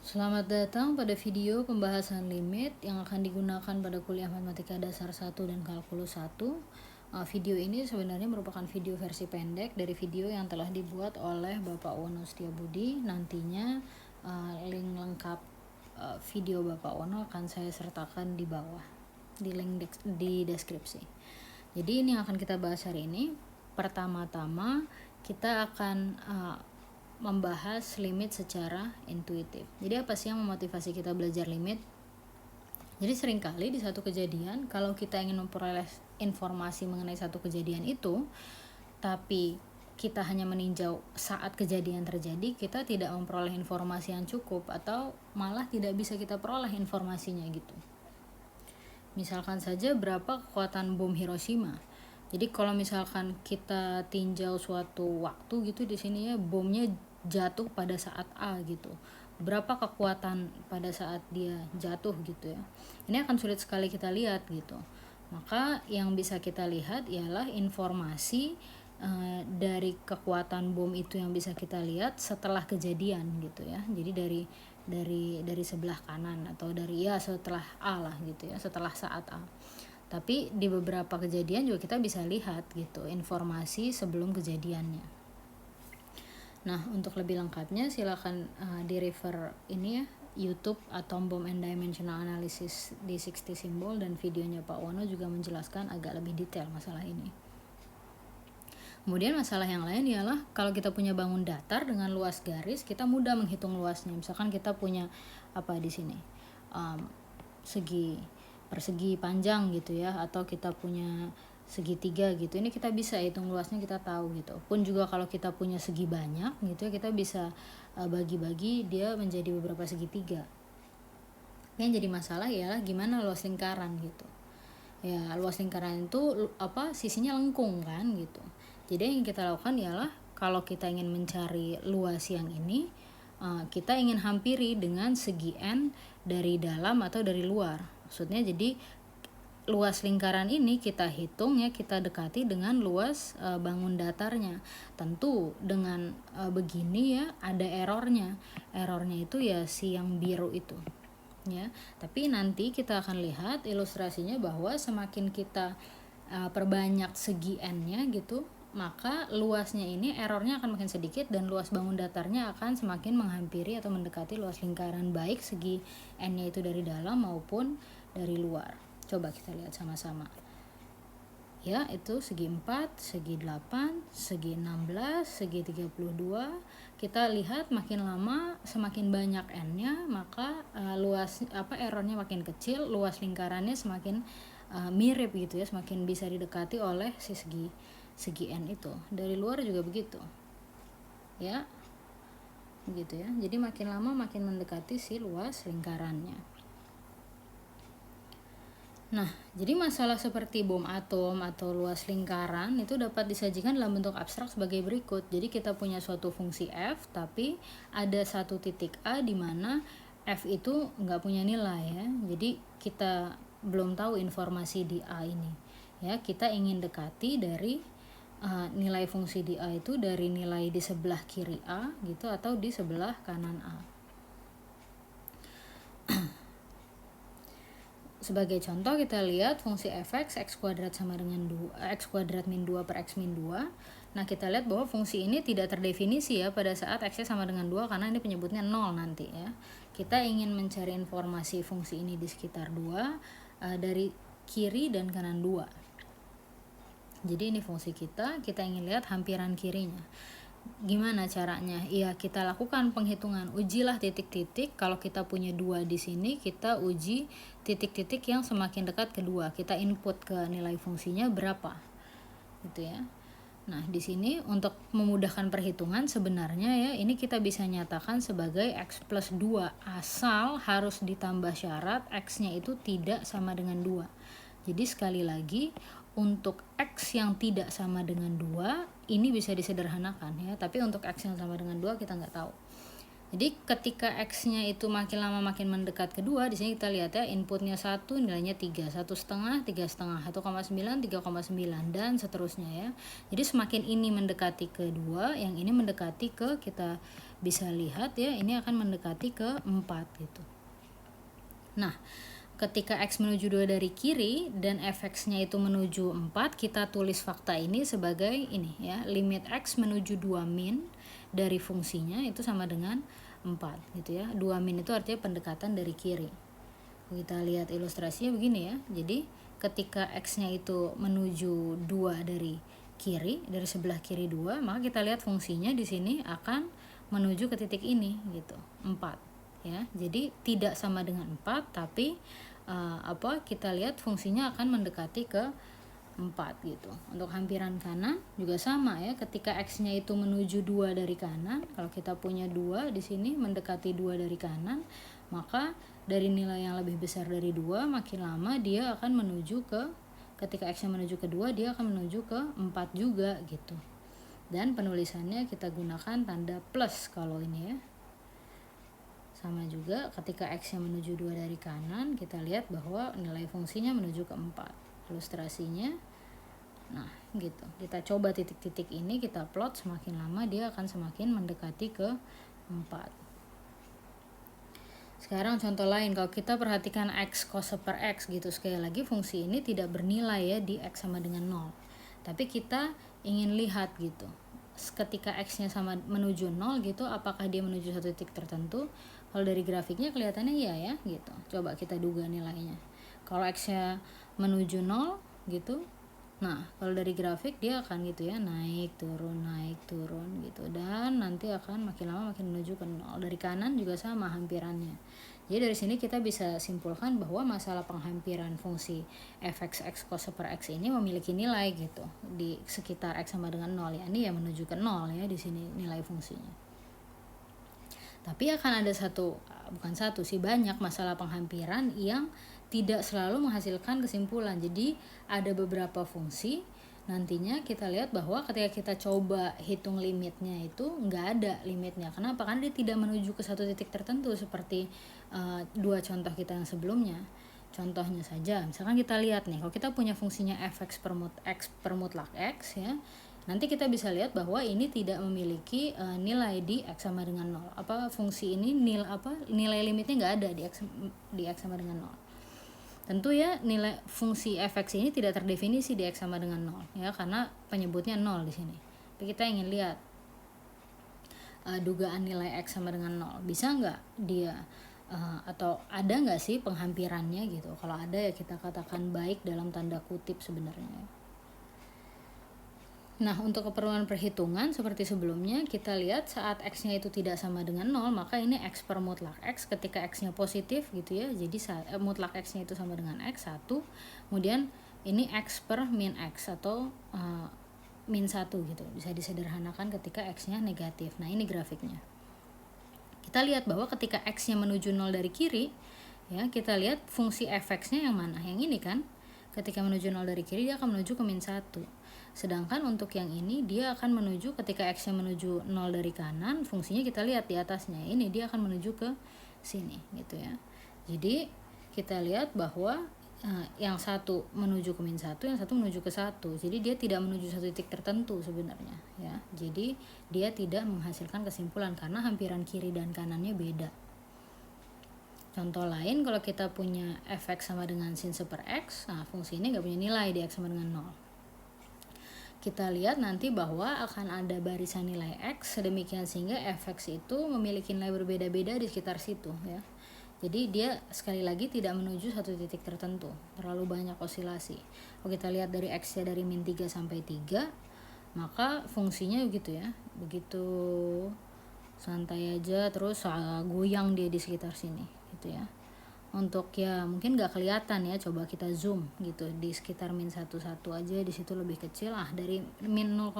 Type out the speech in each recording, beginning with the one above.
Selamat datang pada video pembahasan limit yang akan digunakan pada kuliah Matematika Dasar 1 dan Kalkulus 1. Video ini sebenarnya merupakan video versi pendek dari video yang telah dibuat oleh Bapak Wono Setiabudi. Nantinya link lengkap video Bapak Wono akan saya sertakan di bawah, di link di deskripsi. Jadi ini yang akan kita bahas hari ini. Pertama-tama kita akan membahas limit secara intuitif. Jadi apa sih yang memotivasi kita belajar limit? Jadi seringkali di satu kejadian, kalau kita ingin memperoleh informasi mengenai satu kejadian itu, tapi kita hanya meninjau saat kejadian terjadi, kita tidak memperoleh informasi yang cukup, atau malah tidak bisa kita peroleh informasinya gitu. Misalkan saja berapa kekuatan bom Hiroshima. Jadi kalau misalkan kita tinjau suatu waktu gitu di sini ya, bomnya jatuh pada saat A gitu, berapa kekuatan pada saat dia jatuh gitu ya, ini akan sulit sekali kita lihat gitu. Maka yang bisa kita lihat ialah informasi dari kekuatan bom itu yang bisa kita lihat setelah kejadian gitu ya. Jadi dari sebelah kanan atau dari setelah A lah gitu ya, setelah saat A. Tapi di beberapa kejadian juga kita bisa lihat gitu informasi sebelum kejadiannya. Nah, untuk lebih lengkapnya silakan di refer ini ya, YouTube Atom Bomb and Dimensional Analysis di 60 Symbol, dan videonya Pak Wono juga menjelaskan agak lebih detail masalah ini. Kemudian masalah yang lain ialah kalau kita punya bangun datar dengan luas garis, kita mudah menghitung luasnya. Misalkan kita punya apa di sini, segi persegi panjang gitu ya, atau kita punya segitiga gitu, ini kita bisa hitung luasnya, kita tahu gitu. Pun juga kalau kita punya segi banyak gitu ya, kita bisa bagi-bagi dia menjadi beberapa segitiga. Yang jadi masalah ialah gimana luas lingkaran gitu ya. Luas lingkaran itu sisinya lengkung kan gitu. Jadi yang kita lakukan ialah kalau kita ingin mencari luas yang ini, kita ingin hampiri dengan segi n dari dalam atau dari luar. Maksudnya jadi luas lingkaran ini kita hitung ya, kita dekati dengan luas bangun datarnya. Tentu dengan begini ya ada errornya. Errornya itu ya si yang biru itu ya. Tapi nanti kita akan lihat ilustrasinya bahwa semakin kita perbanyak segi n-nya gitu, maka luasnya ini errornya akan makin sedikit dan luas bangun datarnya akan semakin menghampiri atau mendekati luas lingkaran, baik segi n-nya itu dari dalam maupun dari luar. Coba kita lihat sama-sama. Ya, itu segi 4, segi 8, segi 16, segi 32. Kita lihat makin lama semakin banyak n-nya, maka luas errornya makin kecil, luas lingkarannya semakin mirip gitu ya, semakin bisa didekati oleh si segi n itu. Dari luar juga begitu. Ya. Begitu ya. Jadi makin lama makin mendekati si luas lingkarannya. Nah, jadi masalah seperti bom atom atau luas lingkaran itu dapat disajikan dalam bentuk abstrak sebagai berikut. Jadi kita punya suatu fungsi f, tapi ada satu titik A di mana f itu nggak punya nilai ya. Jadi kita belum tahu informasi di A ini. Ya, kita ingin dekati dari nilai fungsi di A itu dari nilai di sebelah kiri A gitu atau di sebelah kanan A. Sebagai contoh kita lihat fungsi fx x kuadrat sama dengan 2, x kuadrat min 2 per x min 2. Nah, kita lihat bahwa fungsi ini tidak terdefinisi ya pada saat x sama dengan 2 karena ini penyebutnya 0 nanti ya. Kita ingin mencari informasi fungsi ini di sekitar 2 dari kiri dan kanan 2. Jadi ini fungsi kita ingin lihat hampiran kirinya. Gimana caranya? Iya, kita lakukan penghitungan. Ujilah titik-titik. Kalau kita punya 2 di sini, kita uji titik-titik yang semakin dekat ke 2. Kita input ke nilai fungsinya berapa. Gitu ya. Nah, di sini untuk memudahkan perhitungan sebenarnya ya, ini kita bisa nyatakan sebagai x plus 2 asal harus ditambah syarat x-nya itu tidak sama dengan 2. Jadi sekali lagi, untuk x yang tidak sama dengan 2 ini bisa disederhanakan ya, tapi untuk x yang sama dengan 2 kita nggak tahu. Jadi ketika X-nya itu makin lama makin mendekat ke 2, di sini kita lihat ya, inputnya 1 nilainya 3, 1,5, 3,5, 1,9, 3,9 dan seterusnya ya. Jadi semakin ini mendekati ke 2, yang ini mendekati ke, kita bisa lihat ya, ini akan mendekati ke 4 gitu. Nah, ketika X menuju 2 dari kiri dan fx-nya itu menuju 4, kita tulis fakta ini sebagai ini ya, limit X menuju 2 min dari fungsinya itu sama dengan 4 gitu ya. 2 min itu artinya pendekatan dari kiri. Kita lihat ilustrasinya begini ya. Jadi ketika X-nya itu menuju 2 dari kiri, dari sebelah kiri 2, maka kita lihat fungsinya di sini akan menuju ke titik ini gitu, 4 ya. Jadi tidak sama dengan 4, tapi kita lihat fungsinya akan mendekati ke 4 gitu. Untuk hampiran kanan juga sama ya, ketika X-nya itu menuju 2 dari kanan, kalau kita punya 2 di sini mendekati 2 dari kanan, maka dari nilai yang lebih besar dari 2, makin lama dia akan menuju ke, ketika X-nya menuju ke 2, dia akan menuju ke 4 juga gitu. Dan penulisannya kita gunakan tanda plus kalau ini ya. Sama juga ketika X-nya menuju 2 dari kanan, kita lihat bahwa nilai fungsinya menuju ke 4. Ilustrasinya, nah gitu, kita coba titik-titik ini kita plot, semakin lama dia akan semakin mendekati ke 4. Sekarang contoh lain, kalau kita perhatikan X cos per X gitu, sekali lagi fungsi ini tidak bernilai ya di X sama dengan 0, tapi kita ingin lihat gitu, ketika X-nya sama menuju 0 gitu, apakah dia menuju satu titik tertentu. Kalau dari grafiknya kelihatannya iya ya gitu. Coba kita duga nilainya. Kalau X-nya menuju 0 gitu, nah kalau dari grafik dia akan gitu ya, naik turun gitu, dan nanti akan makin lama makin menuju ke 0. Dari kanan juga sama hampirannya. Jadi dari sini kita bisa simpulkan bahwa masalah penghampiran fungsi fx x cos per x ini memiliki nilai gitu di sekitar x sama dengan 0 ya. Ini ya menuju ke 0 ya di sini nilai fungsinya. Tapi akan ada banyak masalah penghampiran yang tidak selalu menghasilkan kesimpulan. Jadi ada beberapa fungsi, nantinya kita lihat bahwa ketika kita coba hitung limitnya itu nggak ada limitnya. Kenapa? Karena dia tidak menuju ke satu titik tertentu seperti dua contoh kita yang sebelumnya. Contohnya saja, misalkan kita lihat nih, kalau kita punya fungsinya fx per mutlak x ya, nanti kita bisa lihat bahwa ini tidak memiliki nilai di x sama dengan 0. Fungsi ini nilai limitnya nggak ada di x sama dengan 0. Tentu ya nilai fungsi fx ini tidak terdefinisi di x sama dengan 0 ya, karena penyebutnya 0 di sini. Tapi kita ingin lihat dugaan nilai x sama dengan 0. Bisa nggak dia atau ada nggak sih penghampirannya gitu. Kalau ada ya kita katakan baik dalam tanda kutip sebenarnya. Nah, untuk keperluan perhitungan seperti sebelumnya, kita lihat saat X-nya itu tidak sama dengan 0, maka ini X per mutlak X. Ketika X-nya positif gitu ya, jadi mutlak X-nya itu sama dengan X, 1. Kemudian ini X per min X atau min 1 gitu. Bisa disederhanakan ketika X-nya negatif. Nah, ini grafiknya. Kita lihat bahwa ketika X-nya menuju 0 dari kiri, ya kita lihat fungsi fx-nya yang mana? Yang ini kan? Ketika menuju 0 dari kiri, dia akan menuju ke min 1. Sedangkan untuk yang ini dia akan menuju, ketika X-nya menuju 0 dari kanan, fungsinya kita lihat di atasnya. Ini dia akan menuju ke sini gitu ya. Jadi kita lihat bahwa yang satu menuju ke min 1, yang satu menuju ke 1. Jadi dia tidak menuju satu titik tertentu sebenarnya ya. Jadi dia tidak menghasilkan kesimpulan karena hampiran kiri dan kanannya beda. Contoh lain, kalau kita punya fx sama dengan sin per x, nah fungsi ini nggak punya nilai di x sama dengan 0. Kita lihat nanti bahwa akan ada barisan nilai X sedemikian sehingga fx itu memiliki nilai berbeda-beda di sekitar situ ya. Jadi dia sekali lagi tidak menuju satu titik tertentu, terlalu banyak osilasi. Kalau kita lihat dari X-nya dari min 3 sampai 3, maka fungsinya begitu ya, begitu santai aja, terus goyang dia di sekitar sini gitu ya. Untuk ya mungkin nggak kelihatan ya, coba kita zoom gitu di sekitar min 1 aja, di situ lebih kecil dari min 0,1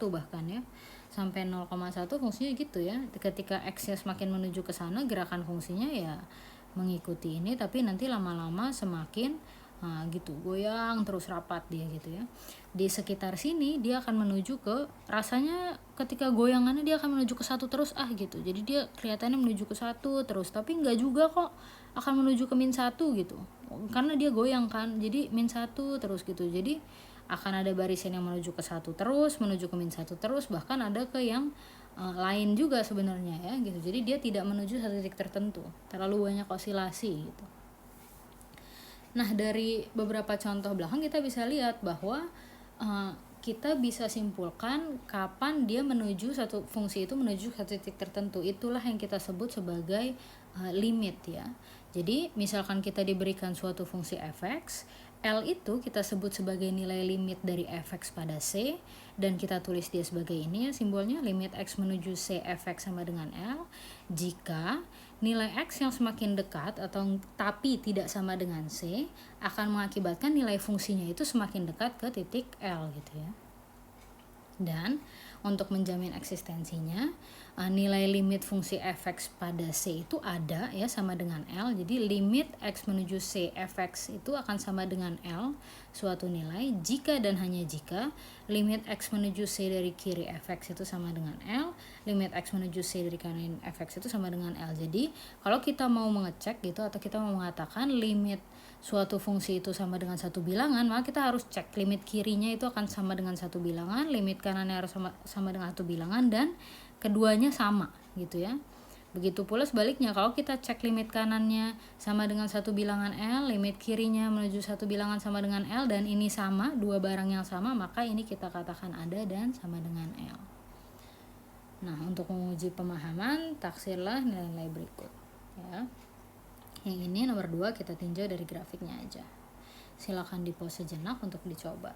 bahkan ya sampai 0,1 fungsinya gitu ya. Ketika X-nya semakin menuju ke sana, gerakan fungsinya ya mengikuti ini, tapi nanti lama-lama semakin Nah, gitu, goyang terus rapat dia gitu ya. Di sekitar sini dia akan menuju ke, rasanya ketika goyangannya dia akan menuju ke satu terus gitu. Jadi dia kelihatannya menuju ke satu terus, tapi nggak juga kok akan menuju ke min satu gitu. Karena dia goyang kan, jadi min satu terus gitu. Jadi akan ada barisan yang menuju ke satu terus, menuju ke min satu terus, bahkan ada ke yang lain juga sebenarnya ya gitu. Jadi dia tidak menuju satu titik tertentu, terlalu banyak osilasi gitu. Nah, dari beberapa contoh belakang kita bisa lihat bahwa kita bisa simpulkan kapan dia menuju satu fungsi itu menuju satu titik tertentu. Itulah yang kita sebut sebagai limit ya. Jadi misalkan kita diberikan suatu fungsi f(x), L itu kita sebut sebagai nilai limit dari f(x) pada C, dan kita tulis dia sebagai ini ya simbolnya, limit x menuju C f(x) sama dengan L jika nilai x yang semakin dekat atau tapi tidak sama dengan C akan mengakibatkan nilai fungsinya itu semakin dekat ke titik L gitu ya. Dan untuk menjamin eksistensinya, nilai limit fungsi f(x) pada C itu ada ya, sama dengan L. Jadi limit x menuju C f(x) itu akan sama dengan L suatu nilai jika dan hanya jika limit x menuju C dari kiri f(x) itu sama dengan L, limit x menuju C dari kanan f(x) itu sama dengan L. Jadi kalau kita mau mengecek gitu, atau kita mau mengatakan limit suatu fungsi itu sama dengan satu bilangan, maka kita harus cek limit kirinya itu akan sama dengan satu bilangan, limit kanannya harus sama dengan satu bilangan, dan keduanya sama gitu ya. Begitu pula sebaliknya, kalau kita cek limit kanannya sama dengan satu bilangan L, limit kirinya menuju satu bilangan sama dengan L, dan ini sama, dua barang yang sama, maka ini kita katakan ada dan sama dengan L. Nah, untuk menguji pemahaman, taksirlah nilai-nilai berikut ya. Yang ini nomor 2 kita tinjau dari grafiknya aja. Silakan di pause sejenak untuk dicoba.